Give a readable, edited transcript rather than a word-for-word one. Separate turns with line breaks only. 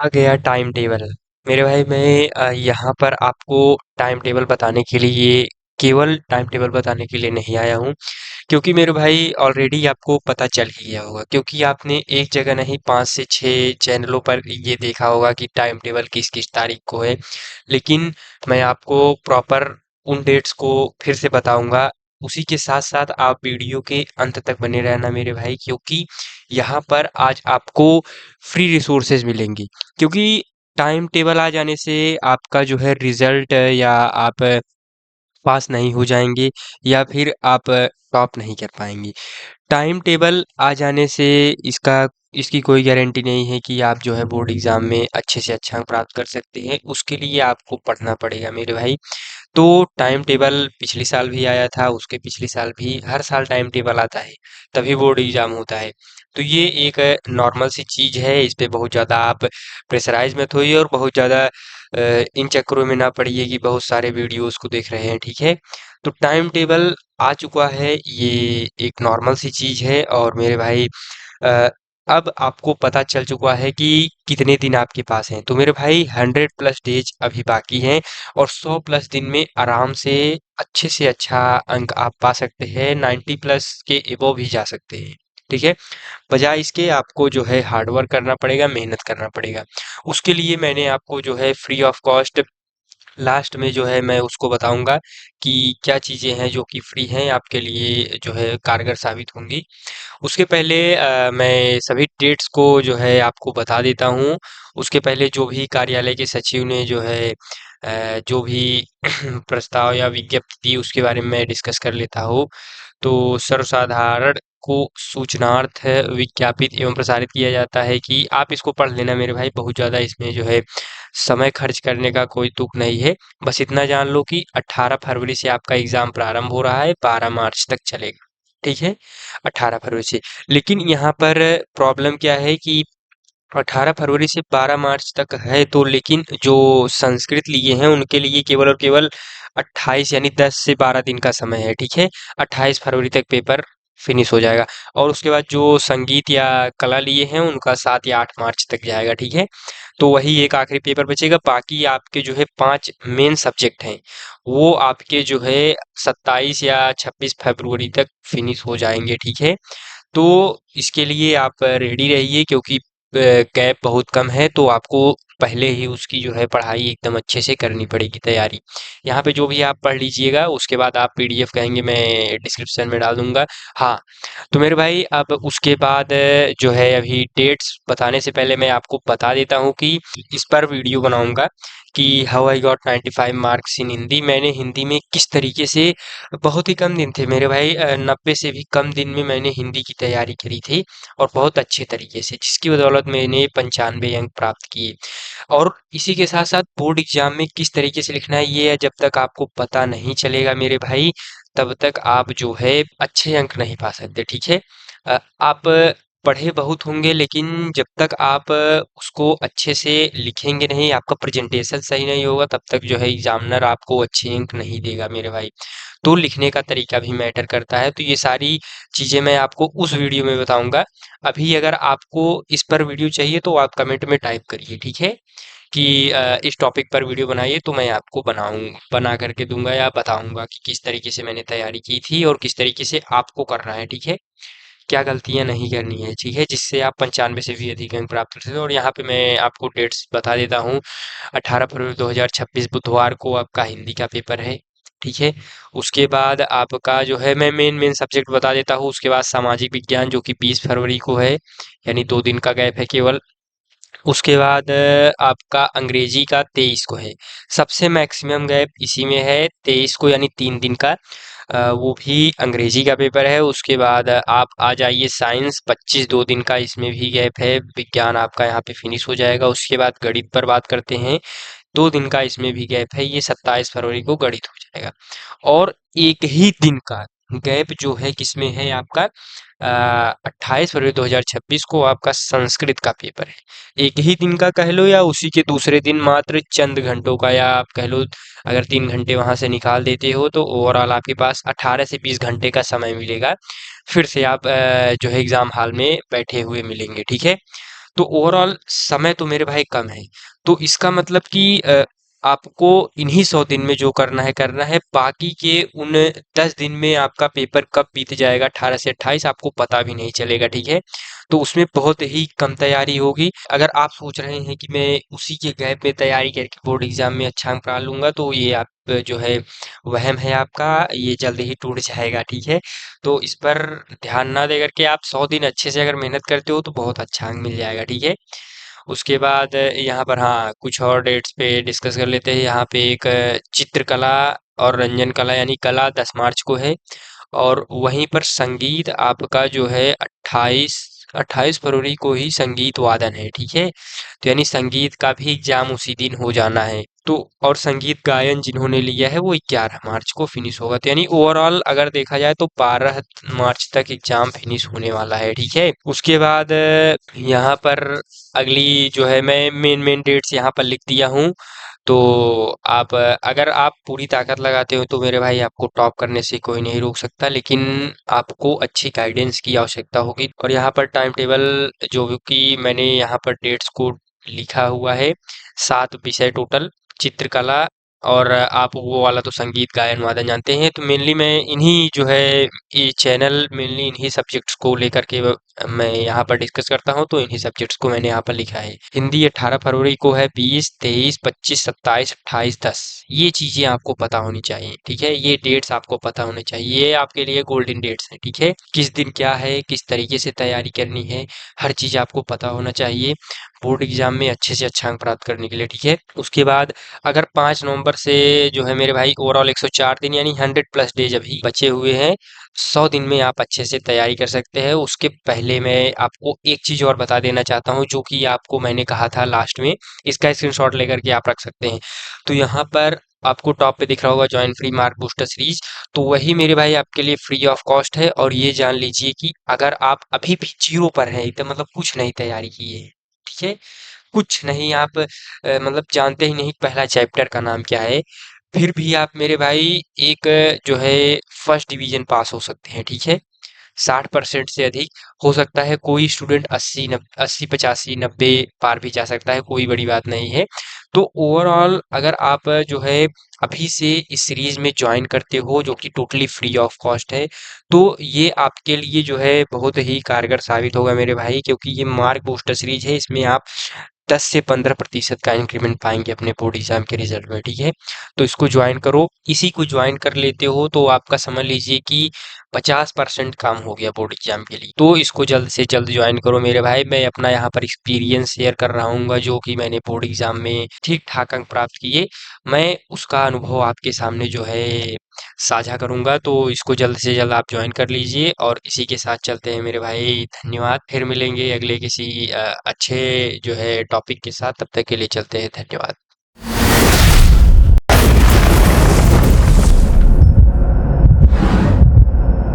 आ गया time table. मेरे भाई मैं यहाँ पर आपको टाइम टेबल बताने के लिए केवल टाइम टेबल बताने के लिए नहीं आया हूँ, क्योंकि मेरे भाई ऑलरेडी आपको पता चल ही गया होगा, क्योंकि आपने एक जगह नहीं 5 से 6 चैनलों पर ये देखा होगा कि टाइम टेबल किस किस तारीख को है। लेकिन मैं आपको प्रॉपर उन डेट्स को फिर से बताऊंगा। उसी के साथ साथ आप वीडियो के अंत तक बने रहना मेरे भाई, क्योंकि यहाँ पर आज आपको फ्री रिसोर्सेज मिलेंगी। क्योंकि टाइम टेबल आ जाने से आपका जो है रिजल्ट या आप पास नहीं हो जाएंगे या फिर आप टॉप नहीं कर पाएंगे। टाइम टेबल आ जाने से इसका इसकी कोई गारंटी नहीं है कि आप जो है बोर्ड एग्जाम में अच्छे से अच्छा अंक प्राप्त कर सकते हैं। उसके लिए आपको पढ़ना पड़ेगा मेरे भाई। तो टाइम टेबल पिछले साल भी आया था, उसके पिछले साल भी, हर साल टाइम टेबल आता है, तभी बोर्ड एग्जाम होता है। तो ये एक नॉर्मल सी चीज है, इस पे बहुत ज्यादा आप प्रेशराइज मत होइए और बहुत ज्यादा इन चक्करों में ना पड़िए कि बहुत सारे वीडियोस को देख रहे हैं, ठीक है। तो टाइम टेबल आ चुका है, ये एक नॉर्मल सी चीज है। और मेरे भाई अ, अब आपको पता चल चुका है कि कितने दिन आपके पास हैं। तो मेरे भाई 100+ डेज अभी बाकी हैं और 100+ दिन में आराम से अच्छा अंक आप पा सकते हैं, 90+ के एबव भी जा सकते हैं, ठीक है। बजाय इसके आपको जो है हार्ड वर्क करना पड़ेगा, मेहनत करना पड़ेगा। उसके लिए मैंने आपको जो है फ्री ऑफ कॉस्ट लास्ट में जो है मैं उसको बताऊंगा कि क्या चीज़ें हैं जो कि फ्री हैं आपके लिए, जो है कारगर साबित होंगी। उसके पहले मैं सभी डेट्स को जो है आपको बता देता हूँ। उसके पहले जो भी कार्यालय के सचिव ने जो है जो भी प्रस्ताव या विज्ञप्ति दी उसके बारे में मैं डिस्कस कर लेता हूँ। तो सर्वसाधारण को सूचनार्थ विज्ञापित एवं प्रसारित किया जाता है कि आप इसको पढ़ लेना मेरे भाई। बहुत ज़्यादा इसमें जो है समय खर्च करने का कोई तुक नहीं है। बस इतना जान लो कि 18 फरवरी से आपका एग्ज़ाम प्रारंभ हो रहा है, 12 मार्च तक चलेगा, ठीक है? 18 फरवरी से। लेकिन यहाँ पर प्रॉब्लम क्या है कि 18 फरवरी से 12 मार्च तक है, तो लेकिन जो संस्कृत लिए हैं उनके लिए केवल और केवल 28 यानी 10 से 12 दिन का समय है, ठीक है। 28 फरवरी तक पेपर फिनिश हो जाएगा। और उसके बाद जो संगीत या कला लिए हैं उनका 7 या 8 मार्च तक जाएगा, ठीक है। तो वही एक आखिरी पेपर बचेगा। बाकी आपके जो है 5 मेन सब्जेक्ट हैं, वो आपके जो है 27 या 26 फरवरी तक फिनिश हो जाएंगे, ठीक है। तो इसके लिए आप रेडी रहिए, क्योंकि गैप बहुत कम है, तो आपको पहले ही उसकी जो है पढ़ाई एकदम अच्छे से करनी पड़ेगी, तैयारी। यहाँ पे जो भी आप पढ़ लीजिएगा, उसके बाद आप पीडीएफ कहेंगे मैं डिस्क्रिप्शन में डाल दूंगा। हाँ, तो मेरे भाई अब उसके बाद जो है अभी डेट्स बताने से पहले मैं आपको बता देता हूँ कि इस पर वीडियो बनाऊंगा कि how I got 95 marks in Hindi. मैंने हिंदी में किस तरीके से, बहुत ही कम दिन थे मेरे भाई, 90 से भी कम दिन में मैंने हिंदी की तैयारी करी थी और बहुत अच्छे तरीके से, जिसकी बदौलत मैंने 95 अंक प्राप्त किए। और इसी के साथ साथ बोर्ड एग्जाम में किस तरीके से लिखना है, ये जब तक आपको पता नहीं चलेगा मेरे भाई, तब तक आप जो है अच्छे अंक नहीं पा सकते, ठीक है। आप पढ़े बहुत होंगे, लेकिन जब तक आप उसको अच्छे से लिखेंगे नहीं, आपका प्रेजेंटेशन सही नहीं होगा, तब तक जो है एग्जामिनर आपको अच्छे अंक नहीं देगा मेरे भाई। तो लिखने का तरीका भी मैटर करता है। तो ये सारी चीज़ें मैं आपको उस वीडियो में बताऊंगा। अभी अगर आपको इस पर वीडियो चाहिए तो आप कमेंट में टाइप करिए, ठीक है, कि इस टॉपिक पर वीडियो बनाइए, तो मैं आपको बना करके दूंगा या बताऊंगा कि किस तरीके से मैंने तैयारी की थी और किस तरीके से आपको करना है, ठीक है। क्या गलतियां नहीं करनी है, ठीक है, जिससे आप 95 से भी अधिक अंक प्राप्त कर सकते हो। और यहाँ पे मैं आपको डेट्स बता देता हूँ। 18 फरवरी 2026 बुधवार को आपका हिंदी का पेपर है, ठीक है। उसके बाद आपका जो है मैं मेन मेन सब्जेक्ट बता देता हूँ। उसके बाद सामाजिक विज्ञान जो कि 20 फरवरी को है, यानी 2 दिन का गैप है केवल। उसके बाद आपका अंग्रेजी का 23 को है। सबसे मैक्सिमम गैप इसी में है 23 को, यानी 3 दिन का। वो भी अंग्रेजी का पेपर है। उसके बाद आप आ जाइए साइंस, 25 2 दिन का इसमें भी गैप है। विज्ञान आपका यहाँ पे फिनिश हो जाएगा। उसके बाद गणित पर बात करते हैं, 2 दिन का इसमें भी गैप है, ये 27 फरवरी को गणित हो जाएगा। और एक ही दिन का गैप जो है किसमें है आपका, 28 फरवरी 2026 को आपका संस्कृत का पेपर है। एक ही दिन का कह लो या उसी के दूसरे दिन मात्र चंद घंटों का, या आप कह लो अगर 3 घंटे वहां से निकाल देते हो तो ओवरऑल आपके पास 18 से 20 घंटे का समय मिलेगा। फिर से आप जो है एग्जाम हॉल में बैठे हुए मिलेंगे, ठीक है। तो ओवरऑल समय तो मेरे भाई कम है। तो इसका मतलब कि आपको इन्हीं 100 दिन में जो करना है, बाकी के उन 10 दिन में आपका पेपर कब बीत जाएगा 18 से 28 आपको पता भी नहीं चलेगा, ठीक है? तो उसमें बहुत ही कम तैयारी होगी। अगर आप सोच रहे हैं कि मैं उसी के गैप में तैयारी करके बोर्ड एग्जाम में अच्छा अंक ला लूंगा, तो ये आप जो है वहम है आपका, ये जल्द ही टूट जाएगा, ठीक है? तो इस पर ध्यान ना दे करके आप 100 दिन अच्छे से अगर मेहनत करते हो तो बहुत अच्छा अंक मिल जाएगा, ठीक है? उसके बाद यहाँ पर हाँ कुछ और डेट्स पे डिस्कस कर लेते हैं। यहाँ पे एक चित्रकला और रंजन कला यानी कला 10 मार्च को है, और वहीं पर संगीत आपका जो है 28 फरवरी को ही संगीत वादन है, ठीक है? तो यानी संगीत का भी एग्जाम उसी दिन हो जाना है। तो और संगीत गायन जिन्होंने लिया है वो 11 मार्च को फिनिश होगा। तो यानी ओवरऑल अगर देखा जाए तो 12 मार्च तक एग्जाम फिनिश होने वाला है, ठीक है? उसके बाद यहाँ पर अगली जो है मैं मेन मेन डेट्स यहाँ पर लिख दिया हूँ। तो आप अगर आप पूरी ताकत लगाते हो तो मेरे भाई आपको टॉप करने से कोई नहीं रोक सकता, लेकिन आपको अच्छी गाइडेंस की आवश्यकता होगी। और यहाँ पर टाइम टेबल जो कि मैंने यहाँ पर डेट्स को लिखा हुआ है, 7 विषय टोटल, चित्रकला और आप वो वाला तो संगीत गायन वादन जानते हैं। तो मेनली मैं इन्हीं जो है ये चैनल मेनली इन्हीं सब्जेक्ट्स को लेकर के मैं यहाँ पर डिस्कस करता हूँ, तो इन्हीं सब्जेक्ट्स को मैंने यहाँ पर लिखा है। हिंदी 18 फरवरी को है, 20, 23, 25, 27, 28, 10 ये चीजें आपको पता होनी चाहिए, ठीक है? ये डेट्स आपको पता होने चाहिए, ये आपके लिए गोल्डन डेट्स हैं, ठीक है? किस दिन क्या है, किस तरीके से तैयारी करनी है, हर चीज आपको पता होना चाहिए बोर्ड एग्जाम में अच्छे से अच्छा अंक प्राप्त करने के लिए, ठीक है? उसके बाद अगर 5 नवंबर से जो है मेरे भाई ओवरऑल 104 दिन यानी 100 प्लस डेज अभी बचे हुए हैं, 100 दिन में आप अच्छे से तैयारी कर सकते हैं। उसके पहले मैं आपको एक चीज और बता देना चाहता हूँ जो कि आपको मैंने कहा था लास्ट में, इसका स्क्रीनशॉट लेकर के आप रख सकते हैं। तो यहाँ पर आपको टॉप पे दिख रहा होगा join free mark booster series, तो वही मेरे भाई आपके लिए फ्री ऑफ कॉस्ट है। और ये जान लीजिए कि अगर आप अभी भी जीरो पर हैं, तो मतलब कुछ नहीं तैयारी की है, ठीक है? कुछ नहीं, आप मतलब जानते ही नहीं पहला चैप्टर का नाम क्या है, फिर भी आप मेरे भाई एक जो है फर्स्ट डिवीजन पास हो सकते हैं, ठीक है? 60% से अधिक हो सकता है, कोई स्टूडेंट 80 85 90 पार भी जा सकता है, कोई बड़ी बात नहीं है। तो ओवरऑल अगर आप जो है अभी से इस सीरीज में ज्वाइन करते हो जो कि टोटली फ्री ऑफ कॉस्ट है, तो ये आपके लिए जो है बहुत ही कारगर साबित होगा मेरे भाई, क्योंकि ये मार्क बूस्टर सीरीज है। इसमें आप 10 से 15% का इंक्रीमेंट पाएंगे अपने बोर्ड एग्जाम के रिजल्ट में, ठीक है? तो इसको ज्वाइन करो। इसी को ज्वाइन कर लेते हो तो आपका समझ लीजिए कि 50% काम हो गया बोर्ड एग्जाम के लिए। तो इसको जल्द से जल्द ज्वाइन करो मेरे भाई। मैं अपना यहाँ पर एक्सपीरियंस शेयर कर रहा हूँ जो कि मैंने बोर्ड एग्जाम में ठीक ठाक अंक प्राप्त किए, मैं उसका अनुभव आपके सामने जो है साझा करूंगा। तो इसको जल्द से जल्द आप ज्वाइन कर लीजिए, और इसी के साथ चलते हैं मेरे भाई। धन्यवाद, फिर मिलेंगे अगले किसी अच्छे जो है टॉपिक के साथ, तब तक के लिए चलते हैं, धन्यवाद।